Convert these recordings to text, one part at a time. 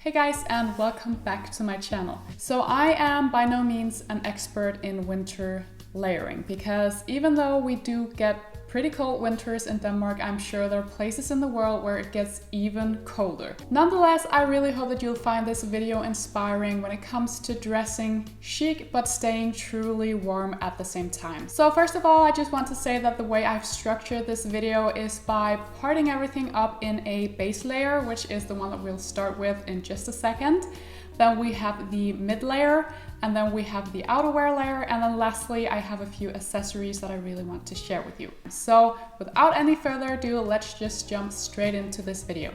Hey guys, and welcome back to my channel. So I am by no means an expert in winter layering, because even though we do get pretty cold winters in Denmark, I'm sure there are places in the world where it gets even colder. Nonetheless, I really hope that you'll find this video inspiring when it comes to dressing chic but staying truly warm at the same time. So first of all, I just want to say that the way I've structured this video is by parting everything up in a base layer, which is the one that we'll start with in just a second. Then we have the mid layer, and then we have the outerwear layer, and then lastly I have a few accessories that I really want to share with you. So without any further ado, let's just jump straight into this video.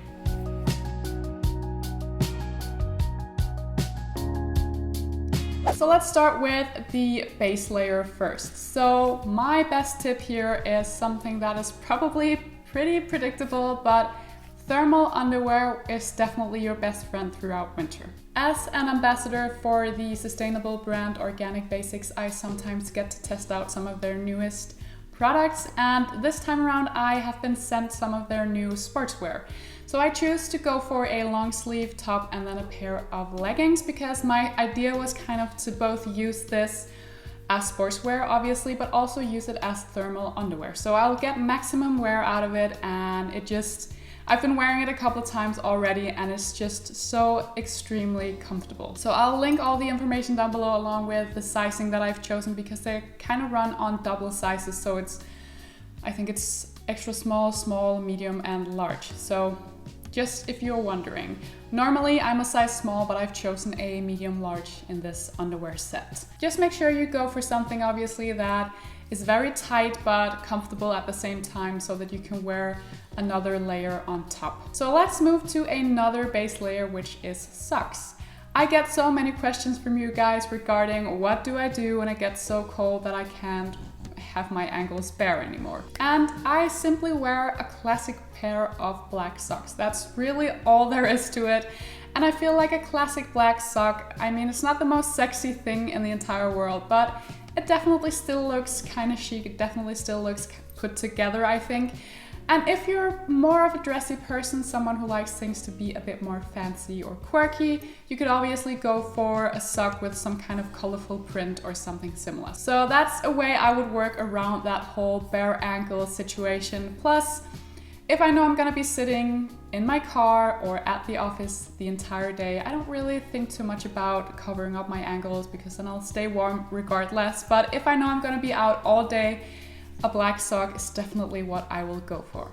So let's start with the base layer first. So my best tip here is something that is probably pretty predictable, but thermal underwear is definitely your best friend throughout winter. As an ambassador for the sustainable brand Organic Basics, I sometimes get to test out some of their newest products, and this time around I have been sent some of their new sportswear. So I choose to go for a long sleeve top and then a pair of leggings, because my idea was kind of to both use this as sportswear obviously, but also use it as thermal underwear. So I'll get maximum wear out of it, and I've been wearing it a couple of times already, and it's just so extremely comfortable. So I'll link all the information down below along with the sizing that I've chosen, because they kind of run on double sizes. So I think it's extra small, small, medium, and large. So just if you're wondering, normally I'm a size small, but I've chosen a medium large in this underwear set. Just make sure you go for something obviously that is very tight but comfortable at the same time, so that you can wear another layer on top. So let's move to another base layer, which is socks. I get so many questions from you guys regarding what do I do when it gets so cold that I can't have my ankles bare anymore. And I simply wear a classic pair of black socks. That's really all there is to it. And I feel like a classic black sock, I mean, it's not the most sexy thing in the entire world, but it definitely still looks kind of chic. It definitely still looks put together, I think. And if you're more of a dressy person, someone who likes things to be a bit more fancy or quirky, you could obviously go for a sock with some kind of colorful print or something similar. So that's a way I would work around that whole bare ankle situation. Plus, if I know I'm gonna be sitting in my car or at the office the entire day, I don't really think too much about covering up my ankles, because then I'll stay warm regardless. But if I know I'm gonna be out all day, a black sock is definitely what I will go for.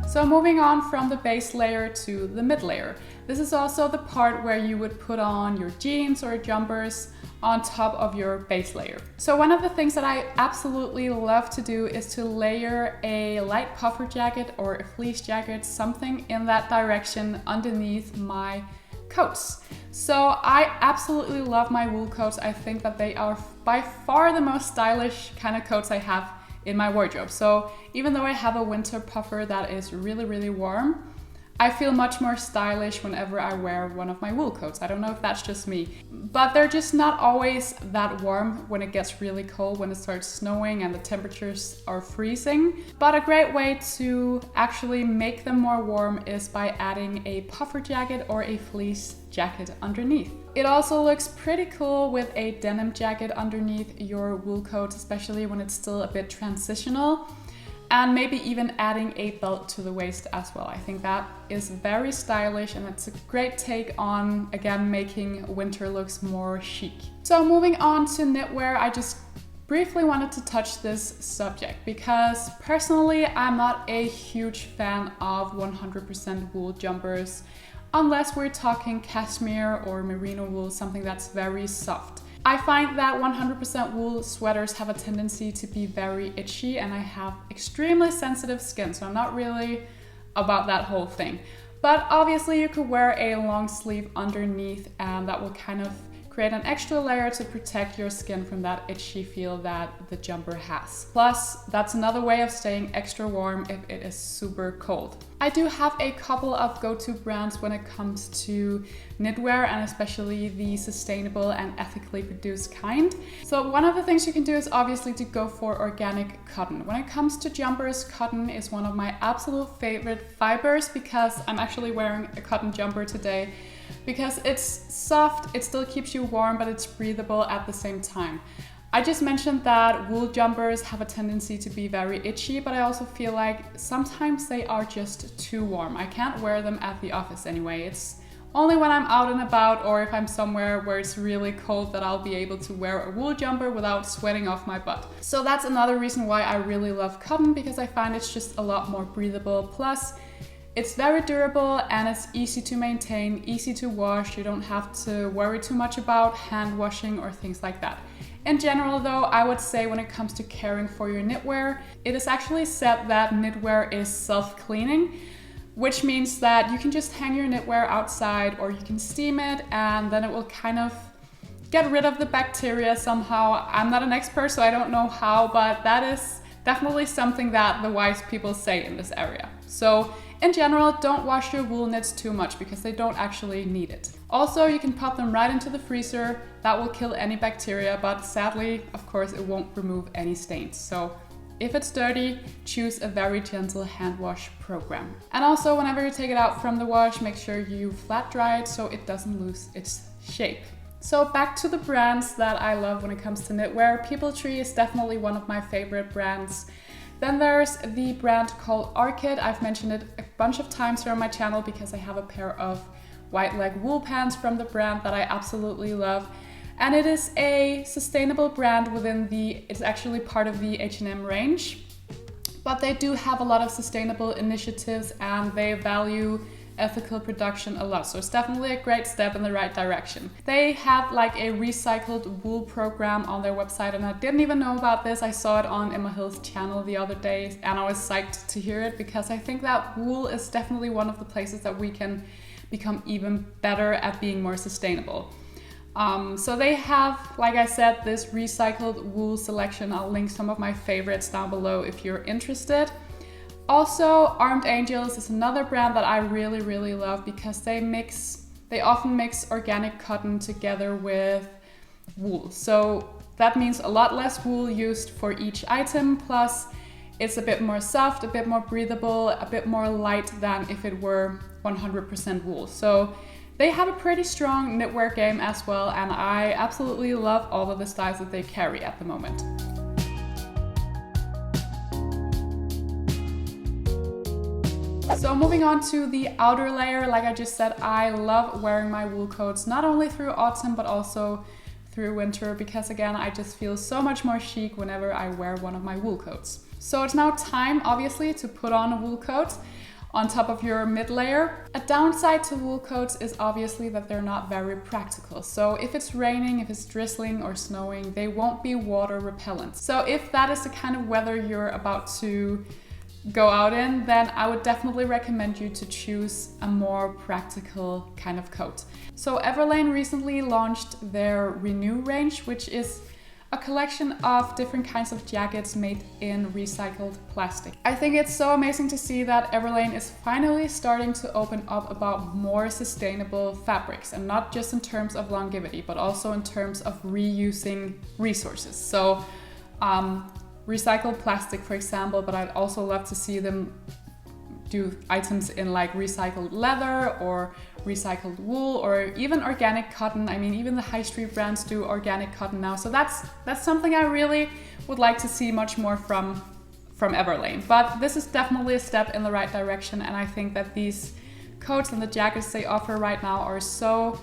So moving on from the base layer to the mid layer. This is also the part where you would put on your jeans or jumpers on top of your base layer. So one of the things that I absolutely love to do is to layer a light puffer jacket or a fleece jacket, something in that direction underneath my coats. So I absolutely love my wool coats. I think that they are by far the most stylish kind of coats I have in my wardrobe. So even though I have a winter puffer that is really, really warm, I feel much more stylish whenever I wear one of my wool coats. I don't know if that's just me, but they're just not always that warm when it gets really cold, when it starts snowing and the temperatures are freezing. But a great way to actually make them more warm is by adding a puffer jacket or a fleece jacket underneath. It also looks pretty cool with a denim jacket underneath your wool coat, especially when it's still a bit transitional. And maybe even adding a belt to the waist as well. I think that is very stylish, and it's a great take on, again, making winter looks more chic. So moving on to knitwear, I just briefly wanted to touch this subject, because personally I'm not a huge fan of 100% wool jumpers, unless we're talking cashmere or merino wool, something that's very soft. I find that 100% wool sweaters have a tendency to be very itchy, and I have extremely sensitive skin, so I'm not really about that whole thing. But obviously you could wear a long sleeve underneath, and that will kind of create an extra layer to protect your skin from that itchy feel that the jumper has. Plus, that's another way of staying extra warm if it is super cold. I do have a couple of go-to brands when it comes to knitwear, and especially the sustainable and ethically produced kind. So one of the things you can do is obviously to go for organic cotton. When it comes to jumpers, cotton is one of my absolute favorite fibers, because I'm actually wearing a cotton jumper today because it's soft, it still keeps you warm, but it's breathable at the same time. I just mentioned that wool jumpers have a tendency to be very itchy, but I also feel like sometimes they are just too warm. I can't wear them at the office anyway. It's only when I'm out and about, or if I'm somewhere where it's really cold, that I'll be able to wear a wool jumper without sweating off my butt. So that's another reason why I really love cotton, because I find it's just a lot more breathable. Plus, it's very durable and it's easy to maintain, easy to wash. You don't have to worry too much about hand washing or things like that. In general though, I would say when it comes to caring for your knitwear, it is actually said that knitwear is self-cleaning, which means that you can just hang your knitwear outside or you can steam it, and then it will kind of get rid of the bacteria somehow. I'm not an expert, so I don't know how, but that is definitely something that the wise people say in this area. So in general, don't wash your wool knits too much because they don't actually need it. Also, you can pop them right into the freezer. That will kill any bacteria, but sadly, of course, it won't remove any stains. So if it's dirty, choose a very gentle hand wash program. And also, whenever you take it out from the wash, make sure you flat dry it so it doesn't lose its shape. So back to the brands that I love when it comes to knitwear. People Tree is definitely one of my favorite brands. Then there's the brand called Orchid. I've mentioned it a bunch of times here on my channel because I have a pair of white leg wool pants from the brand that I absolutely love. And it is a sustainable brand it's actually part of the H&M range, but they do have a lot of sustainable initiatives and they value ethical production a lot. So it's definitely a great step in the right direction. They have like a recycled wool program on their website, and I didn't even know about this. I saw it on Emma Hill's channel the other day and I was psyched to hear it, because I think that wool is definitely one of the places that we can become even better at being more sustainable. So they have, like I said, this recycled wool selection. I'll link some of my favorites down below if you're interested. Also, Armed Angels is another brand that I really love because they often mix organic cotton together with wool. So that means a lot less wool used for each item, plus it's a bit more soft, a bit more breathable, a bit more light than if it were 100% wool. So they have a pretty strong knitwear game as well, and I absolutely love all of the styles that they carry at the moment. So moving on to the outer layer, like I just said, I love wearing my wool coats, not only through autumn, but also through winter, because again, I just feel so much more chic whenever I wear one of my wool coats. So it's now time, obviously, to put on a wool coat on top of your mid layer. A downside to wool coats is obviously that they're not very practical. So if it's raining, if it's drizzling or snowing, they won't be water repellent. So if that is the kind of weather you're about to go out in, then I would definitely recommend you to choose a more practical kind of coat. So Everlane recently launched their Renew range, which is a collection of different kinds of jackets made in recycled plastic. I think it's so amazing to see that Everlane is finally starting to open up about more sustainable fabrics, and not just in terms of longevity, but also in terms of reusing resources. So recycled plastic, for example, but I'd also love to see them do items in like recycled leather or recycled wool or even organic cotton. I mean, even the high street brands do organic cotton now. So that's something I really would like to see much more from Everlane. But this is definitely a step in the right direction, and I think that these coats and the jackets they offer right now are so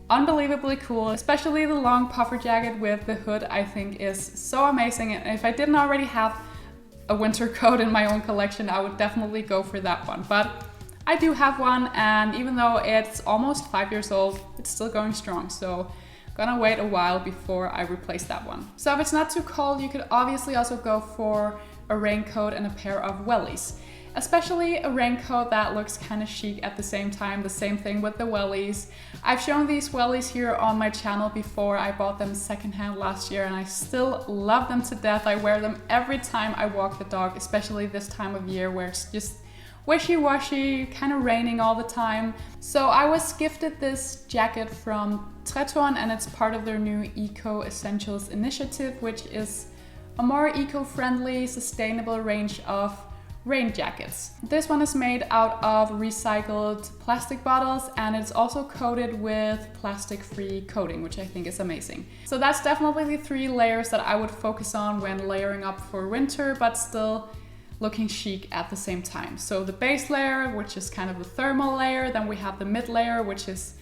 unbelievably cool. Especially the long puffer jacket with the hood, I think is so amazing. And if I didn't already have a winter coat in my own collection, I would definitely go for that one. But I do have one, and even though it's almost 5 years old, it's still going strong. So I'm gonna wait a while before I replace that one. So if it's not too cold, you could obviously also go for a raincoat and a pair of wellies. especially a raincoat that looks kind of chic at the same time. The same thing with the wellies. I've shown these wellies here on my channel before. I bought them secondhand last year and I still love them to death. I wear them every time I walk the dog, especially this time of year where it's just wishy-washy, kind of raining all the time. So I was gifted this jacket from Tretorn and it's part of their new Eco Essentials initiative, which is a more eco-friendly, sustainable range of rain jackets. This one is made out of recycled plastic bottles and it's also coated with plastic-free coating, which I think is amazing. So that's definitely the 3 layers that I would focus on when layering up for winter, but still looking chic at the same time. So the base layer, which is kind of the thermal layer, then we have the mid layer, which is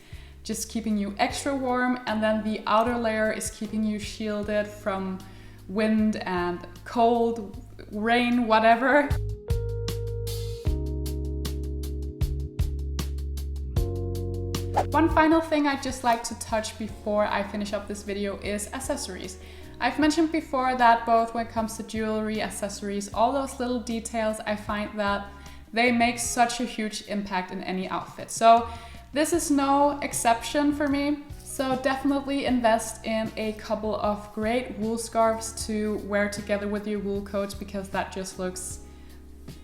just keeping you extra warm, and then the outer layer is keeping you shielded from wind and cold, rain, whatever. One final thing I'd just like to touch before I finish up this video is accessories. I've mentioned before that both when it comes to jewelry, accessories, all those little details, I find that they make such a huge impact in any outfit. So this is no exception for me. So definitely invest in a couple of great wool scarves to wear together with your wool coats, because that just looks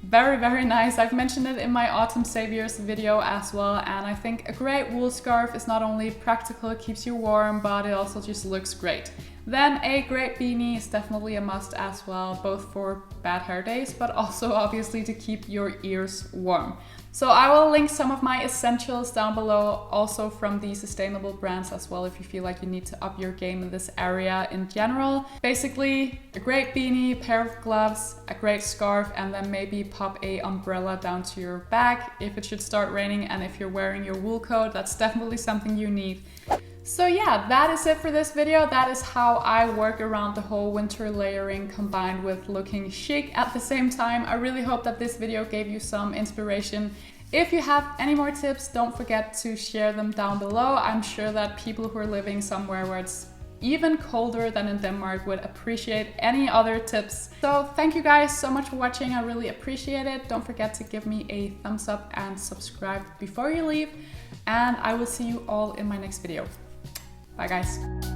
very, very nice. I've mentioned it in my Autumn Saviors video as well, and I think a great wool scarf is not only practical, it keeps you warm, but it also just looks great. Then a great beanie is definitely a must as well, both for bad hair days, but also obviously to keep your ears warm. So I will link some of my essentials down below, also from the sustainable brands as well, if you feel like you need to up your game in this area in general. Basically, a great beanie, pair of gloves, a great scarf, and then maybe pop a umbrella down to your back if it should start raining, and if you're wearing your wool coat, that's definitely something you need. So yeah, that is it for this video. That is how I work around the whole winter layering combined with looking chic at the same time. I really hope that this video gave you some inspiration. If you have any more tips, don't forget to share them down below. I'm sure that people who are living somewhere where it's even colder than in Denmark would appreciate any other tips. So thank you guys so much for watching. I really appreciate it. Don't forget to give me a thumbs up and subscribe before you leave. And I will see you all in my next video. Bye guys.